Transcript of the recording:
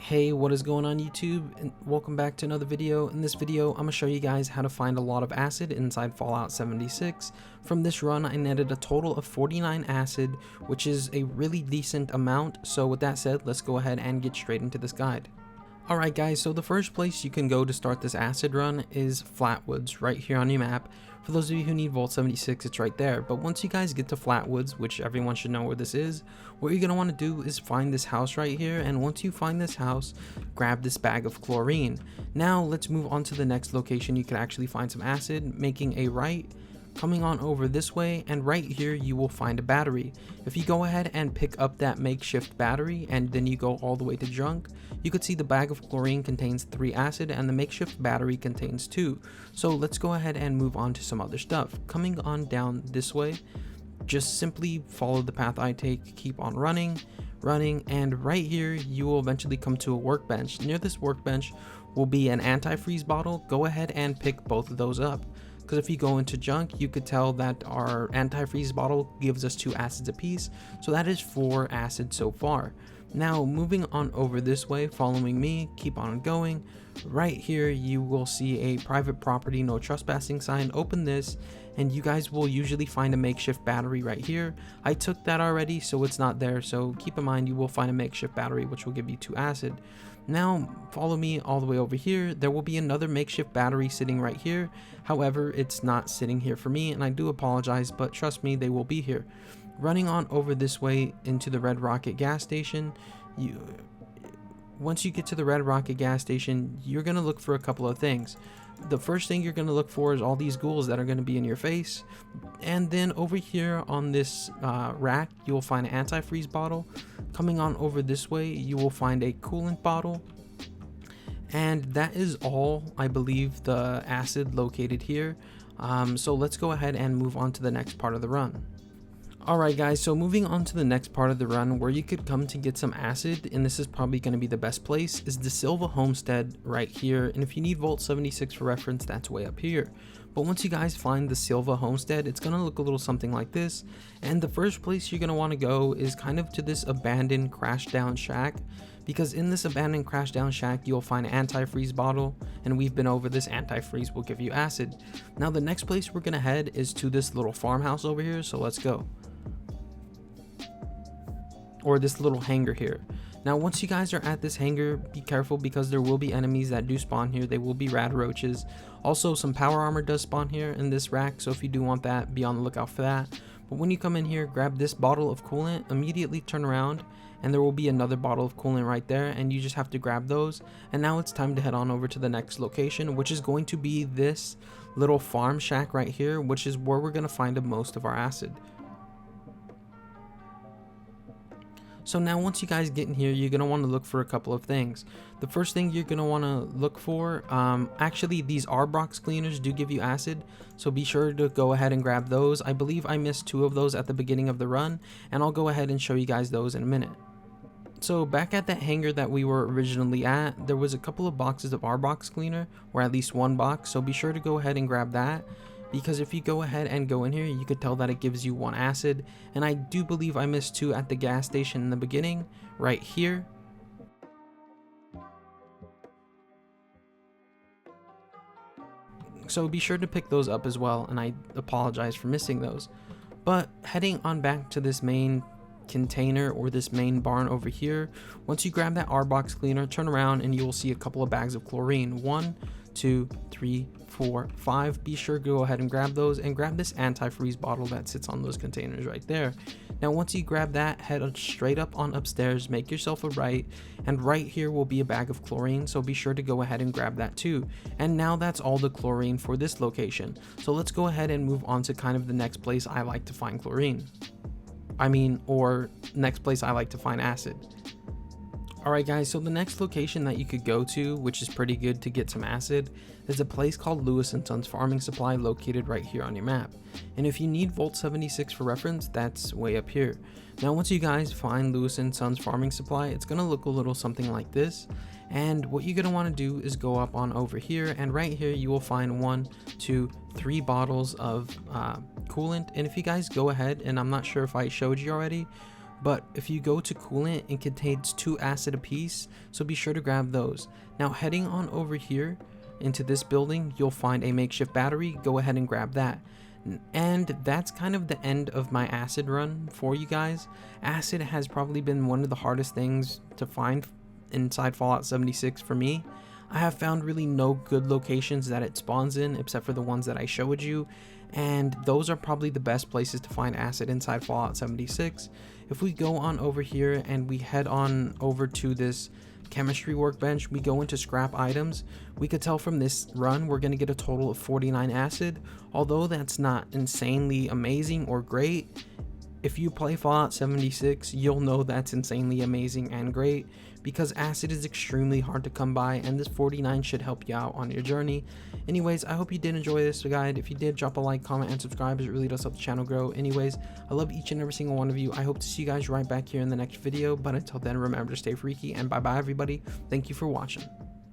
Hey, what is going on YouTube, and welcome back to another video. In this video I'm going to show you guys how to find a lot of acid inside Fallout 76. From this run I netted a total of 49 acid, which is a really decent amount. So with that said, let's go ahead and get straight into this guide. Alright guys, so the first place you can go to start this acid run is Flatwoods, right here on your map. For those of you who need Vault 76, it's right there. But once you guys get to Flatwoods, which everyone should know where this is, what you're going to want to do is find this house right here. And once you find this house, grab this bag of chlorine. Now let's move on to the next location you can actually find some acid, making a right. Coming on over this way, and right here you will find a battery. If you go ahead and pick up that makeshift battery and then you go all the way to junk, you could see the bag of chlorine contains 3 acid and the makeshift battery contains 2. So let's go ahead and move on to some other stuff. Coming on down this way, just simply follow the path I take, keep on running, and right here you will eventually come to a workbench. Near this workbench will be an antifreeze bottle. Go ahead and pick both of those up, because if you go into junk, you could tell that our antifreeze bottle gives us 2 acids apiece, so that is 4 acid so far. Now moving on over this way, following me, keep on going. Right here you will see a private property no trespassing sign. Open this and you guys will usually find a makeshift battery right here. I took that already, so it's not there, so keep in mind you will find a makeshift battery which will give you 2 acid. Now follow me all the way over here. There will be another makeshift battery sitting right here. However, it's not sitting here for me and I do apologize, but trust me, they will be here. Running on over this way into the Red Rocket gas station, once you get to the Red Rocket gas station, you're going to look for a couple of things. The first thing you're going to look for is all these ghouls that are going to be in your face. And then over here on this rack, you will find an antifreeze bottle. Coming on over this way, you will find a coolant bottle. And that is all, I believe, the acid located here. So let's go ahead and move on to the next part of the run. Alright guys, so moving on to the next part of the run where you could come to get some acid, and this is probably going to be the best place, is Desilva Homestead right here. And if you need Vault 76 for reference, that's way up here. But once you guys find the Desilva Homestead, it's going to look a little something like this. And the first place you're going to want to go is kind of to this abandoned crashed down shack. Because in this abandoned crashed down shack, you'll find an antifreeze bottle, and we've been over this antifreeze will give you acid. Now the next place we're going to head is to this little farmhouse over here, so let's go. Or this little hangar here. Now once you guys are at this hangar, be careful because there will be enemies that do spawn here. They will be rad roaches. Also some power armor does spawn here in this rack, so if you do want that, be on the lookout for that. But when you come in here, grab this bottle of coolant, immediately turn around and there will be another bottle of coolant right there, and you just have to grab those. And now it's time to head on over to the next location, which is going to be this little farm shack right here, which is where we're going to find most of our acid. So now once you guys get in here, you're going to want to look for a couple of things. The first thing you're going to want to look for, actually these R-Box cleaners do give you acid, so be sure to go ahead and grab those. I believe I missed 2 of those at the beginning of the run, and I'll go ahead and show you guys those in a minute. So back at that hangar that we were originally at, there was a couple of boxes of R-Box cleaner, or at least 1 box, so be sure to go ahead and grab that. Because if you go ahead and go in here, you could tell that it gives you 1 acid, and I do believe I missed 2 at the gas station in the beginning, right here. So be sure to pick those up as well, and I apologize for missing those. But heading on back to this main container or this main barn over here, once you grab that R-Box cleaner, turn around and you will see a couple of bags of chlorine. 1, 2, 3, 4, 5. Be sure to go ahead and grab those, and grab this antifreeze bottle that sits on those containers right there. Now once you grab that, head straight up on upstairs, make yourself a right, and right here will be a bag of chlorine, so be sure to go ahead and grab that too. And now that's all the chlorine for this location. So let's go ahead and move on to kind of the next place I like to find chlorine. Or next place I like to find acid. Alright guys, so the next location that you could go to, which is pretty good to get some acid, is a place called Lewis & Sons Farming Supply located right here on your map. And if you need Vault 76 for reference, that's way up here. Now once you guys find Lewis & Sons Farming Supply, it's going to look a little something like this. And what you're going to want to do is go up on over here, and right here you will find 1, 2, 3 bottles of coolant. And if you guys go ahead, and I'm not sure if I showed you already, but if you go to coolant, it contains 2 acid apiece, so be sure to grab those. Now heading on over here into this building, you'll find a makeshift battery. Go ahead and grab that. And that's kind of the end of my acid run for you guys. Acid has probably been one of the hardest things to find inside Fallout 76 for me. I have found really no good locations that it spawns in except for the ones that I showed you, and those are probably the best places to find acid inside Fallout 76. If we go on over here and we head on over to this chemistry workbench, we go into scrap items. We could tell from this run we're going to get a total of 49 acid. Although that's not insanely amazing or great, if you play Fallout 76, you'll know that's insanely amazing and great, because acid is extremely hard to come by, and this 49 should help you out on your journey. Anyways, I hope you did enjoy this guide. If you did, drop a like, comment, and subscribe, as it really does help the channel grow. Anyways, I love each and every single one of you. I hope to see you guys right back here in the next video, but until then, remember to stay freaky, and bye bye everybody. Thank you for watching.